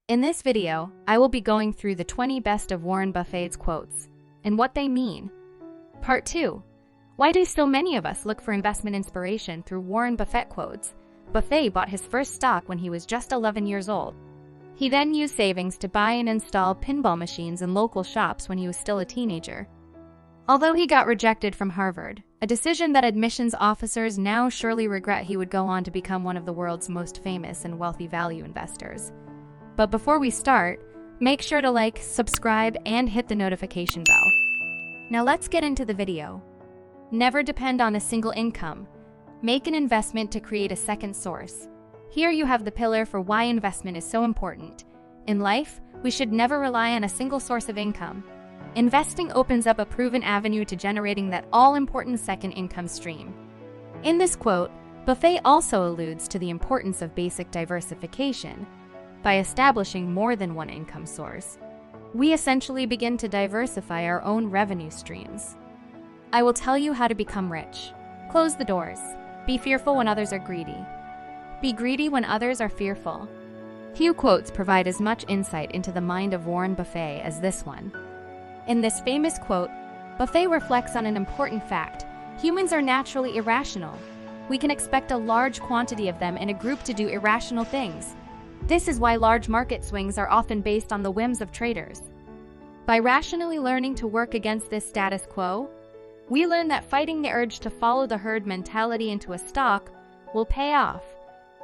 In this video, I will be going through the 20 best of Warren Buffett's quotes and what they mean. Part 2. Why do so many of us look for investment inspiration through Warren Buffett quotes? Buffett bought his first stock when he was just 11 years old. He then used savings to buy and install pinball machines in local shops when he was still a teenager. Although he got rejected from Harvard, a decision that admissions officers now surely regret, he would go on to become one of the world's most famous and wealthy value investors. But before we start, make sure to like, subscribe, and hit the notification bell. Now let's get into the video. Never depend on a single income. Make an investment to create a second source. Here you have the pillar for why investment is so important. In life, we should never rely on a single source of income. Investing opens up a proven avenue to generating that all-important second income stream. In this quote, Buffett also alludes to the importance of basic diversification. By establishing more than one income source, we essentially begin to diversify our own revenue streams. I will tell you how to become rich. Close the doors. Be fearful when others are greedy. Be greedy when others are fearful. Few quotes provide as much insight into the mind of Warren Buffett as this one. In this famous quote, Buffett reflects on an important fact. Humans are naturally irrational. We can expect a large quantity of them in a group to do irrational things. This is why large market swings are often based on the whims of traders. By rationally learning to work against this status quo, we learn that fighting the urge to follow the herd mentality into a stock will pay off.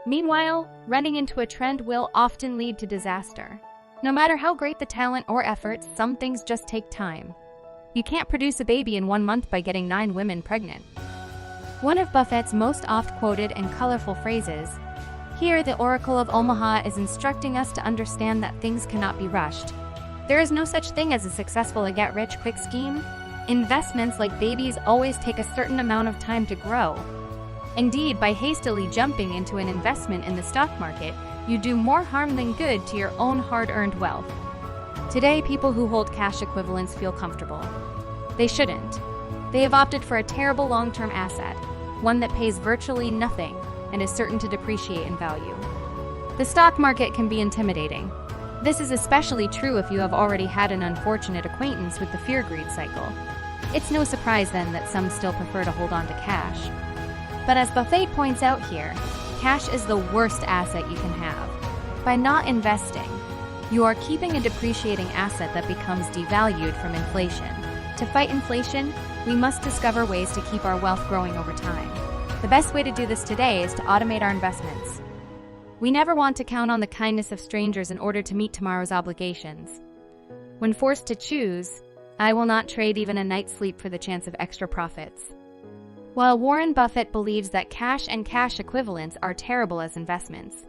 Meanwhile, running into a trend will often lead to disaster. No matter how great the talent or effort, some things just take time. You can't produce a baby in 1 month by getting 9 women pregnant. One of Buffett's most oft-quoted and colorful phrases, "Here, the Oracle of Omaha is instructing us to understand that things cannot be rushed. There is no such thing as a successful get-rich-quick scheme. Investments, like babies, always take a certain amount of time to grow. Indeed, by hastily jumping into an investment in the stock market, you do more harm than good to your own hard-earned wealth." Today, people who hold cash equivalents feel comfortable. They shouldn't. They have opted for a terrible long-term asset, one that pays virtually nothing and is certain to depreciate in value. The stock market can be intimidating. This is especially true if you have already had an unfortunate acquaintance with the fear-greed cycle. It's no surprise then that some still prefer to hold on to cash. But as Buffett points out here, cash is the worst asset you can have. By not investing, you are keeping a depreciating asset that becomes devalued from inflation. To fight inflation, we must discover ways to keep our wealth growing over time. The best way to do this today is to automate our investments. We never want to count on the kindness of strangers in order to meet tomorrow's obligations. When forced to choose, I will not trade even a night's sleep for the chance of extra profits. While Warren Buffett believes that cash and cash equivalents are terrible as investments,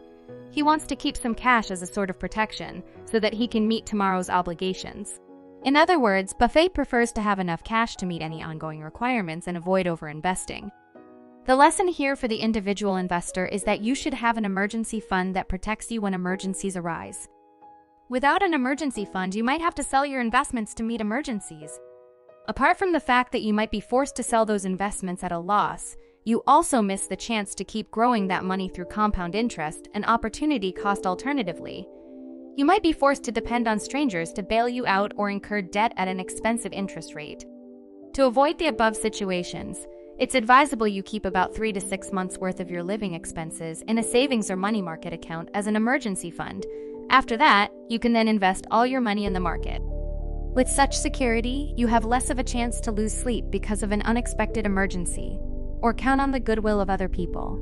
he wants to keep some cash as a sort of protection so that he can meet tomorrow's obligations. In other words, Buffett prefers to have enough cash to meet any ongoing requirements and avoid over-investing. The lesson here for the individual investor is that you should have an emergency fund that protects you when emergencies arise. Without an emergency fund, you might have to sell your investments to meet emergencies. Apart from the fact that you might be forced to sell those investments at a loss, you also miss the chance to keep growing that money through compound interest and opportunity cost alternatively. You might be forced to depend on strangers to bail you out or incur debt at an expensive interest rate. To avoid the above situations, it's advisable you keep about 3 to 6 months' worth of your living expenses in a savings or money market account as an emergency fund. After that, you can then invest all your money in the market. With such security, you have less of a chance to lose sleep because of an unexpected emergency, or count on the goodwill of other people.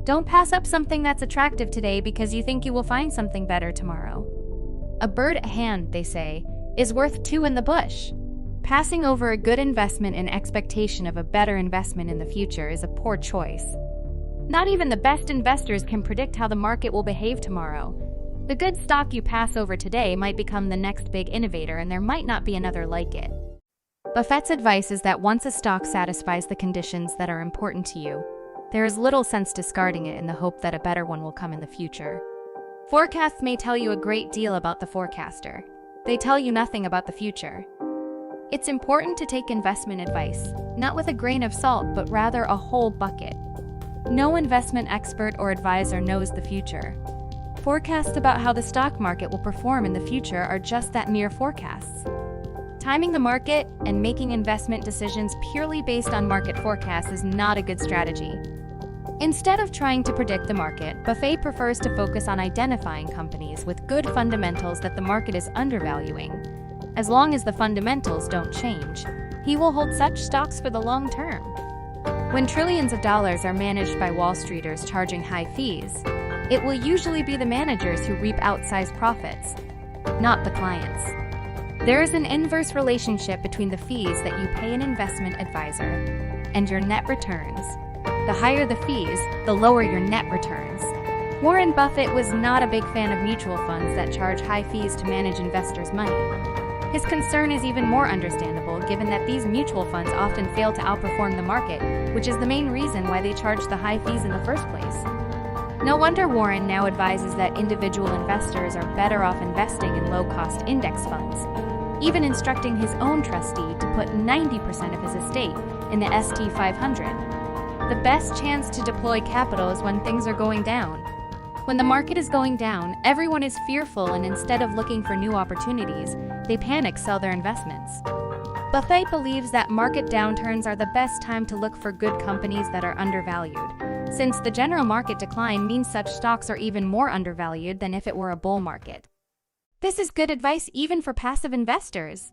Don't pass up something that's attractive today because you think you will find something better tomorrow. A bird at hand, they say, is worth 2 in the bush. Passing over a good investment in expectation of a better investment in the future is a poor choice. Not even the best investors can predict how the market will behave tomorrow. The good stock you pass over today might become the next big innovator, and there might not be another like it. Buffett's advice is that once a stock satisfies the conditions that are important to you, there is little sense discarding it in the hope that a better one will come in the future. Forecasts may tell you a great deal about the forecaster. They tell you nothing about the future. It's important to take investment advice, not with a grain of salt, but rather a whole bucket. No investment expert or advisor knows the future. Forecasts about how the stock market will perform in the future are just that, mere forecasts. Timing the market and making investment decisions purely based on market forecasts is not a good strategy. Instead of trying to predict the market, Buffett prefers to focus on identifying companies with good fundamentals that the market is undervaluing. As long as the fundamentals don't change, he will hold such stocks for the long term. When trillions of dollars are managed by Wall Streeters charging high fees, it will usually be the managers who reap outsized profits, not the clients. There is an inverse relationship between the fees that you pay an investment advisor and your net returns. The higher the fees, the lower your net returns. Warren Buffett was not a big fan of mutual funds that charge high fees to manage investors' money. His concern is even more understandable given that these mutual funds often fail to outperform the market, which is the main reason why they charge the high fees in the first place. No wonder Warren now advises that individual investors are better off investing in low-cost index funds, even instructing his own trustee to put 90% of his estate in the ST 500. The best chance to deploy capital is when things are going down. When the market is going down, everyone is fearful, and instead of looking for new opportunities, they panic sell their investments. Buffett believes that market downturns are the best time to look for good companies that are undervalued, since the general market decline means such stocks are even more undervalued than if it were a bull market. This is good advice even for passive investors.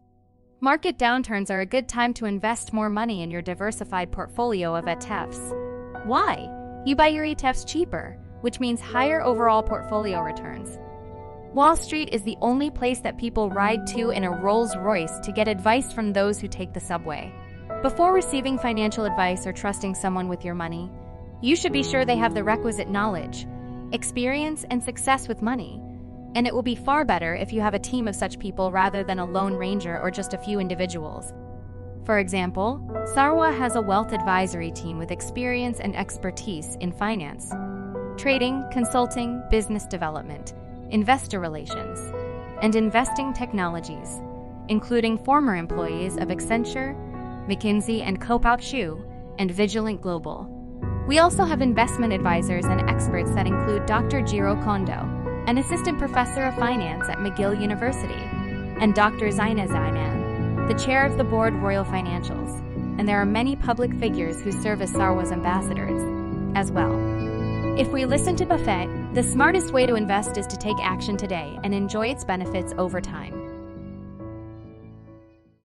Market downturns are a good time to invest more money in your diversified portfolio of ETFs. Why? You buy your ETFs cheaper, which means higher overall portfolio returns. Wall Street is the only place that people ride to in a Rolls-Royce to get advice from those who take the subway. Before receiving financial advice or trusting someone with your money, you should be sure they have the requisite knowledge, experience, and success with money. And it will be far better if you have a team of such people rather than a lone ranger or just a few individuals. For example, Sarwa has a wealth advisory team with experience and expertise in finance, trading, consulting, business development, investor relations, and investing technologies, including former employees of Accenture, McKinsey & Co. and Vigilant Global. We also have investment advisors and experts that include Dr. Jiro Kondo, an assistant professor of finance at McGill University, and Dr. Zaina Zainan, the chair of the board Royal Financials, and there are many public figures who serve as Sarwa's ambassadors as well. If we listen to Buffett, the smartest way to invest is to take action today and enjoy its benefits over time.